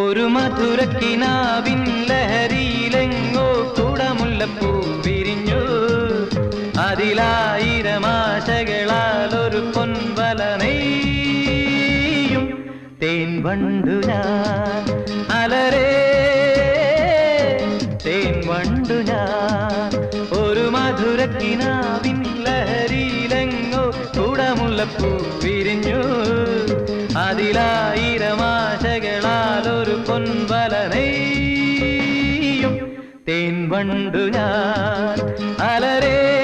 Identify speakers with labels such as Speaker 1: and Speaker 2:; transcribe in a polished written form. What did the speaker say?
Speaker 1: ഒരു മധുരക്കിനാവിൻ ലഹരിയിലെങ്ങോ കുടമുല്ലപ്പൂ വിരിഞ്ഞു. അതിലായിരം ആശകളാൽ ഒരു പൊൻവല നെയ്യും തേൻ വണ്ടു ഞാൻ. അലരേ തേൻ വണ്ടു ഞാൻ. ഒരു മധുരക്കിനാവിൻ ലഹരിയിലെങ്ങോ കുടമുല്ലപ്പൂ വിരിഞ്ഞു. അതിലായിരം ആശകളാൽ ഒരു പൊൻവല നെയ്യും തേൻ വണ്ടു ഞാൻ. അലരേ